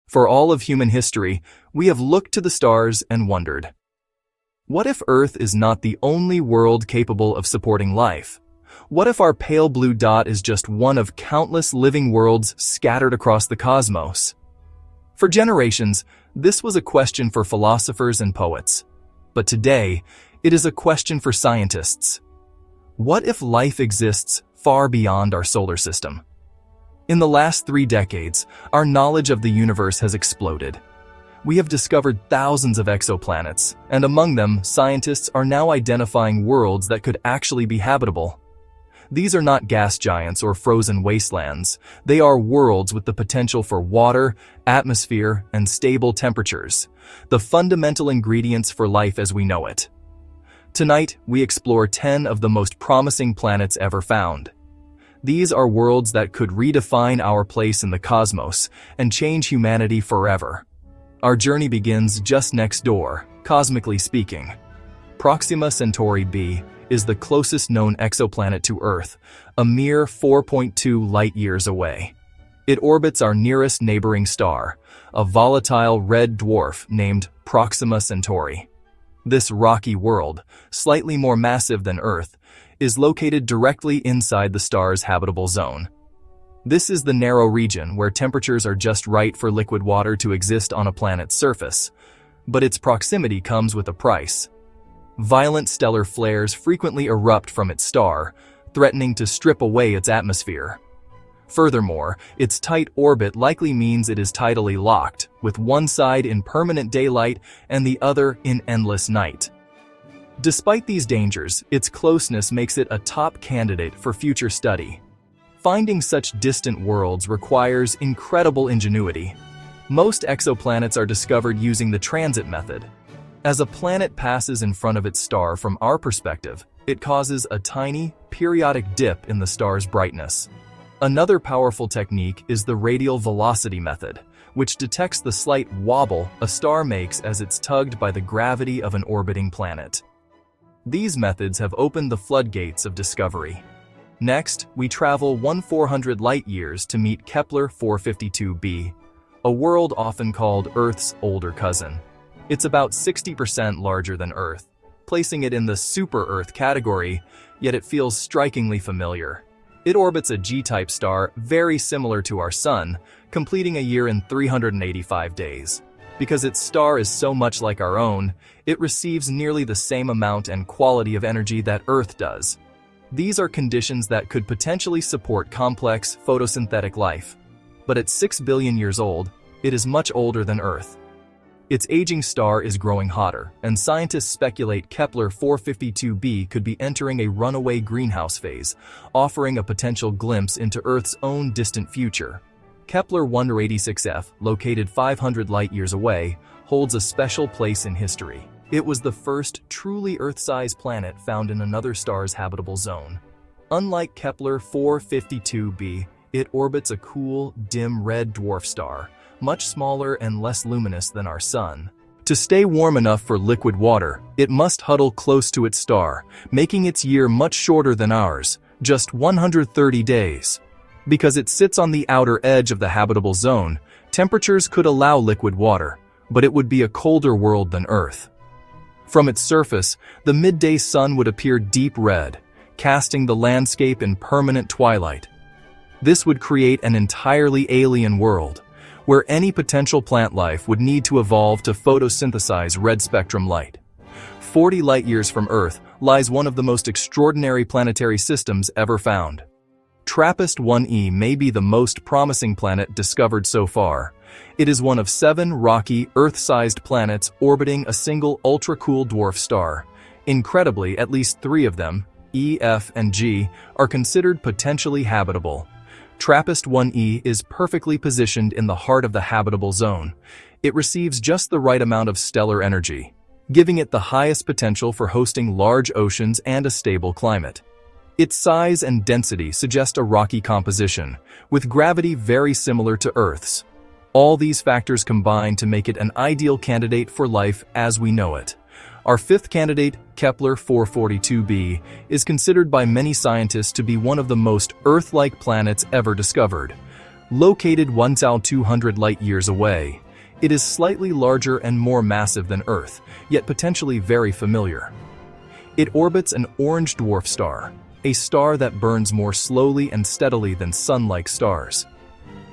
For all of human history, we have looked to the stars and wondered, what if Earth is not the only world capable of supporting life? What if our pale blue dot is just one of countless living worlds scattered across the cosmos? For generations, this was a question for philosophers and poets. But today, it is a question for scientists. What if life exists far beyond our solar system? In the last 3 decades, our knowledge of the universe has exploded. We have discovered thousands of exoplanets, and among them, scientists are now identifying worlds that could actually be habitable. These are not gas giants or frozen wastelands. They are worlds with the potential for water, atmosphere, and stable temperatures, the fundamental ingredients for life as we know it. Tonight, we explore 10 of the most promising planets ever found. These are worlds that could redefine our place in the cosmos and change humanity forever. Our journey begins just next door, cosmically speaking. Proxima Centauri b is the closest known exoplanet to Earth, a mere 4.2 light-years away. It orbits our nearest neighboring star, a volatile red dwarf named Proxima Centauri. This rocky world, slightly more massive than Earth, is located directly inside the star's habitable zone. This is the narrow region where temperatures are just right for liquid water to exist on a planet's surface. But its proximity comes with a price. Violent stellar flares frequently erupt from its star, threatening to strip away its atmosphere. Furthermore, its tight orbit likely means it is tidally locked, with one side in permanent daylight and the other in endless night. Despite these dangers, its closeness makes it a top candidate for future study. Finding such distant worlds requires incredible ingenuity. Most exoplanets are discovered using the transit method. As a planet passes in front of its star from our perspective, it causes a tiny, periodic dip in the star's brightness. Another powerful technique is the radial velocity method, which detects the slight wobble a star makes as it's tugged by the gravity of an orbiting planet. These methods have opened the floodgates of discovery. Next, we travel 1/400 light-years to meet Kepler 452b, a world often called Earth's older cousin. It's about 60% larger than Earth, placing it in the super-Earth category, yet it feels strikingly familiar. It orbits a G-type star very similar to our Sun, completing a year in 385 days. Because its star is so much like our own, it receives nearly the same amount and quality of energy that Earth does. These are conditions that could potentially support complex photosynthetic life. But at 6 billion years old, it is much older than Earth. Its aging star is growing hotter, and scientists speculate Kepler 452b could be entering a runaway greenhouse phase, offering a potential glimpse into Earth's own distant future. Kepler 186f, located 500 light-years away, holds a special place in history. It was the first truly Earth-sized planet found in another star's habitable zone. Unlike Kepler 452b, it orbits a cool, dim red dwarf star, much smaller and less luminous than our Sun. To stay warm enough for liquid water, it must huddle close to its star, making its year much shorter than ours, just 130 days. Because it sits on the outer edge of the habitable zone, temperatures could allow liquid water, but it would be a colder world than Earth. From its surface, the midday sun would appear deep red, casting the landscape in permanent twilight. This would create an entirely alien world, where any potential plant life would need to evolve to photosynthesize red-spectrum light. 40 light-years from Earth lies one of the most extraordinary planetary systems ever found. TRAPPIST-1e may be the most promising planet discovered so far. It is one of 7 rocky, Earth-sized planets orbiting a single ultra-cool dwarf star. Incredibly, at least 3 of them, E, F, and G, are considered potentially habitable. TRAPPIST-1e is perfectly positioned in the heart of the habitable zone. It receives just the right amount of stellar energy, giving it the highest potential for hosting large oceans and a stable climate. Its size and density suggest a rocky composition, with gravity very similar to Earth's. All these factors combine to make it an ideal candidate for life as we know it. Our 5th candidate, Kepler 442b, is considered by many scientists to be one of the most Earth-like planets ever discovered. Located 1,200 light-years away, it is slightly larger and more massive than Earth, yet potentially very familiar. It orbits an orange dwarf star, a star that burns more slowly and steadily than sun-like stars.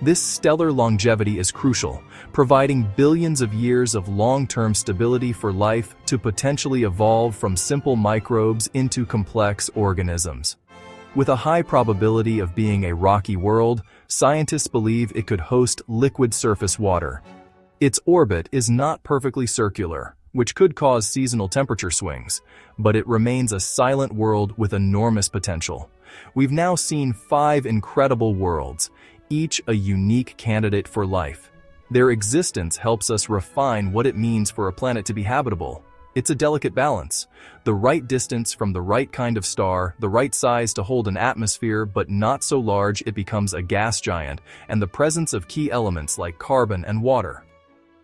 This stellar longevity is crucial, providing billions of years of long-term stability for life to potentially evolve from simple microbes into complex organisms. With a high probability of being a rocky world, scientists believe it could host liquid surface water. Its orbit is not perfectly circular, which could cause seasonal temperature swings, but it remains a silent world with enormous potential. We've now seen 5 incredible worlds, each a unique candidate for life. Their existence helps us refine what it means for a planet to be habitable. It's a delicate balance. The right distance from the right kind of star, the right size to hold an atmosphere but not so large it becomes a gas giant, and the presence of key elements like carbon and water.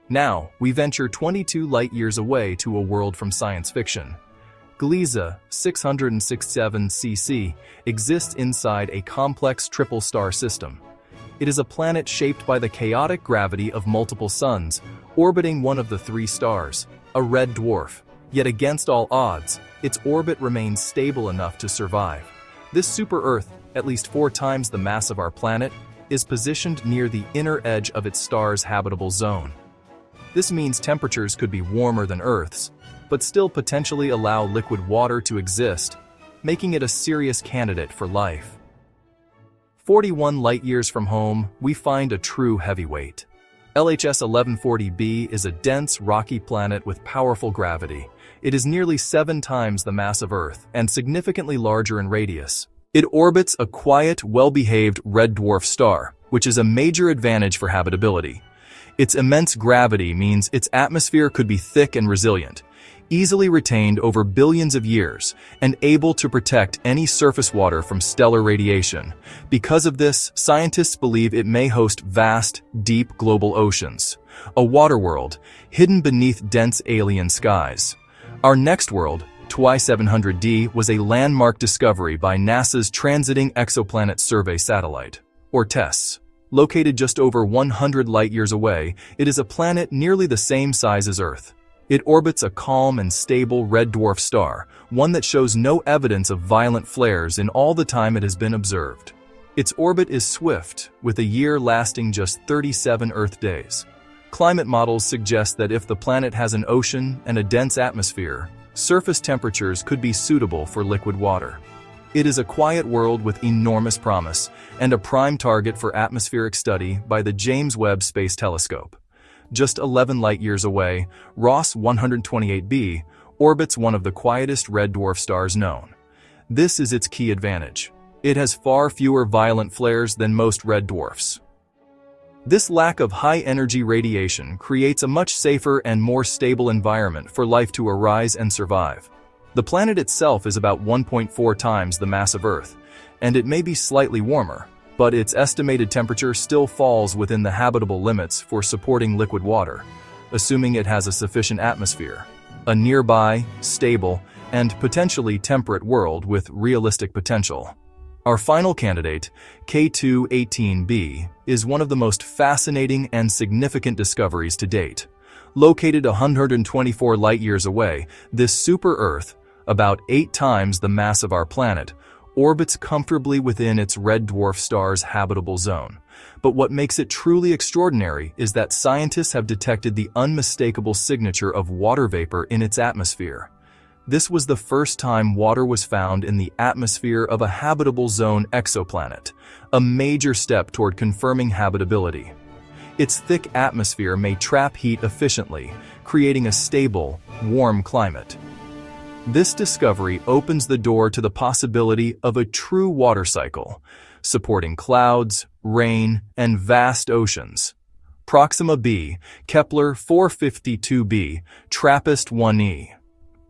Now, we venture 22 light-years away to a world from science fiction. Gliese 667 cc exists inside a complex triple-star system. It is a planet shaped by the chaotic gravity of multiple suns, orbiting one of the 3 stars, a red dwarf. Yet against all odds, its orbit remains stable enough to survive. This super-Earth, at least 4 times the mass of our planet, is positioned near the inner edge of its star's habitable zone. This means temperatures could be warmer than Earth's, but still potentially allow liquid water to exist, making it a serious candidate for life. 41 light-years from home, we find a true heavyweight. LHS 1140b is a dense, rocky planet with powerful gravity. It is nearly 7 times the mass of Earth and significantly larger in radius. It orbits a quiet, well-behaved red dwarf star, which is a major advantage for habitability. Its immense gravity means its atmosphere could be thick and resilient, easily retained over billions of years, and able to protect any surface water from stellar radiation. Because of this, scientists believe it may host vast, deep global oceans, a water world hidden beneath dense alien skies. Our next world, TWI 700d, was a landmark discovery by NASA's Transiting Exoplanet Survey Satellite, or TESS. Located just over 100 light-years away, it is a planet nearly the same size as Earth. It orbits a calm and stable red dwarf star, one that shows no evidence of violent flares in all the time it has been observed. Its orbit is swift, with a year lasting just 37 Earth days. Climate models suggest that if the planet has an ocean and a dense atmosphere, surface temperatures could be suitable for liquid water. It is a quiet world with enormous promise and a prime target for atmospheric study by the James Webb Space Telescope. Just 11 light-years away, Ross 128b orbits one of the quietest red dwarf stars known. This is its key advantage. It has far fewer violent flares than most red dwarfs. This lack of high-energy radiation creates a much safer and more stable environment for life to arise and survive. The planet itself is about 1.4 times the mass of Earth, and it may be slightly warmer, but its estimated temperature still falls within the habitable limits for supporting liquid water, assuming it has a sufficient atmosphere. A nearby, stable, and potentially temperate world with realistic potential. Our final candidate, K2-18b, is one of the most fascinating and significant discoveries to date. Located 124 light-years away, this super-Earth, about 8 times the mass of our planet, orbits comfortably within its red dwarf star's habitable zone. But what makes it truly extraordinary is that scientists have detected the unmistakable signature of water vapor in its atmosphere. This was the first time water was found in the atmosphere of a habitable zone exoplanet, a major step toward confirming habitability. Its thick atmosphere may trap heat efficiently, creating a stable, warm climate. This discovery opens the door to the possibility of a true water cycle, supporting clouds, rain, and vast oceans. Proxima b, Kepler 452b, TRAPPIST-1e.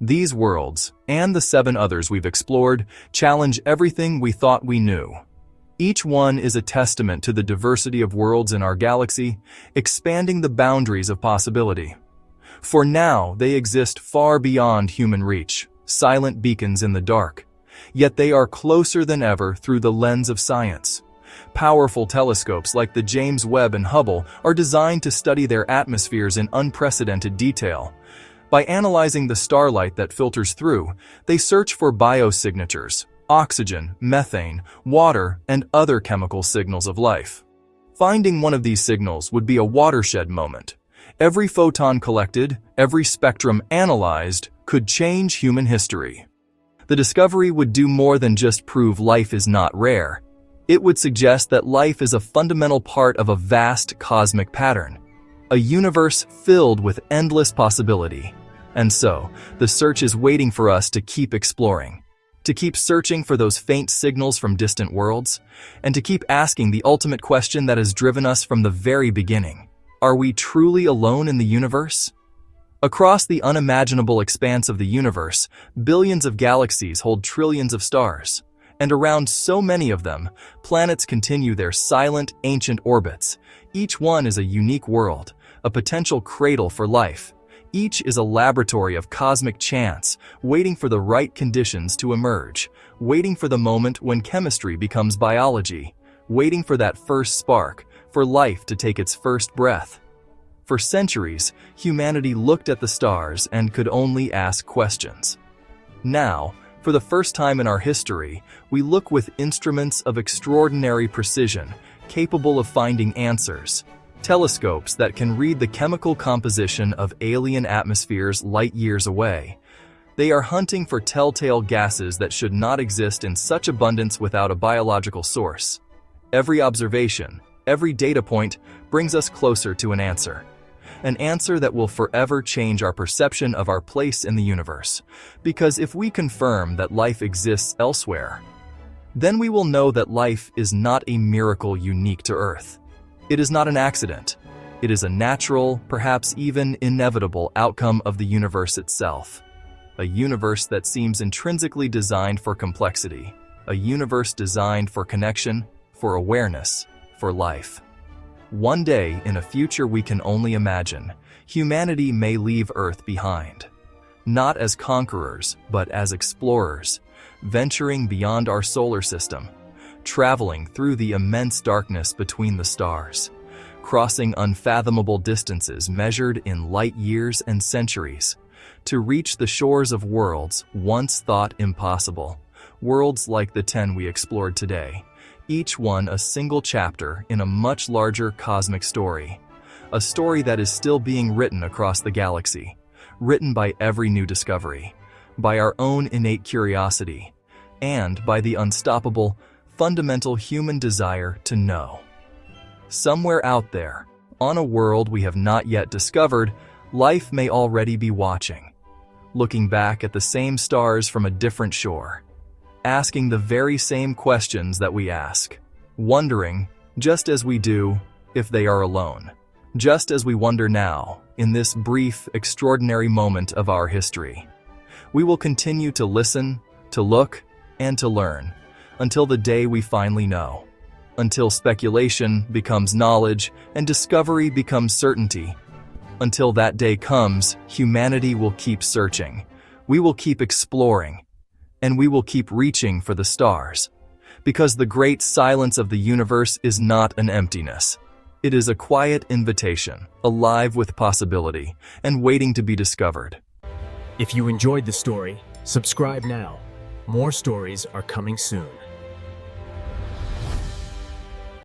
These worlds, and the 7 others we've explored, challenge everything we thought we knew. Each one is a testament to the diversity of worlds in our galaxy, expanding the boundaries of possibility. For now, they exist far beyond human reach, silent beacons in the dark. Yet they are closer than ever through the lens of science. Powerful telescopes like the James Webb and Hubble are designed to study their atmospheres in unprecedented detail. By analyzing the starlight that filters through, they search for biosignatures, oxygen, methane, water, and other chemical signals of life. Finding one of these signals would be a watershed moment. Every photon collected, every spectrum analyzed, could change human history. The discovery would do more than just prove life is not rare. It would suggest that life is a fundamental part of a vast cosmic pattern, a universe filled with endless possibility. And so, the search is waiting for us to keep exploring, to keep searching for those faint signals from distant worlds, and to keep asking the ultimate question that has driven us from the very beginning. Are we truly alone in the universe? Across the unimaginable expanse of the universe, billions of galaxies hold trillions of stars. And around so many of them, planets continue their silent, ancient orbits. Each one is a unique world, a potential cradle for life. Each is a laboratory of cosmic chance, waiting for the right conditions to emerge, waiting for the moment when chemistry becomes biology, waiting for that first spark, for life to take its first breath. For centuries, humanity looked at the stars and could only ask questions. Now, for the first time in our history, we look with instruments of extraordinary precision, capable of finding answers. Telescopes that can read the chemical composition of alien atmospheres light years away. They are hunting for telltale gases that should not exist in such abundance without a biological source. Every observation, every data point brings us closer to an answer that will forever change our perception of our place in the universe. Because if we confirm that life exists elsewhere, then we will know that life is not a miracle unique to Earth. It is not an accident. It is a natural, perhaps even inevitable outcome of the universe itself. A universe that seems intrinsically designed for complexity. A universe designed for connection, for awareness, for life. One day, in a future we can only imagine, humanity may leave Earth behind. Not as conquerors, but as explorers, venturing beyond our solar system, traveling through the immense darkness between the stars, crossing unfathomable distances measured in light years and centuries, to reach the shores of worlds once thought impossible, worlds like the 10 we explored today. Each one a single chapter in a much larger cosmic story. A story that is still being written across the galaxy, written by every new discovery, by our own innate curiosity, and by the unstoppable, fundamental human desire to know. Somewhere out there, on a world we have not yet discovered, life may already be watching, looking back at the same stars from a different shore, asking the very same questions that we ask, wondering, just as we do, if they are alone. Just as we wonder now, in this brief, extraordinary moment of our history. We will continue to listen, to look, and to learn, until the day we finally know. Until speculation becomes knowledge, and discovery becomes certainty. Until that day comes, humanity will keep searching. We will keep exploring. And we will keep reaching for the stars. Because the great silence of the universe is not an emptiness. It is a quiet invitation, alive with possibility, and waiting to be discovered. If you enjoyed the story, subscribe now. More stories are coming soon.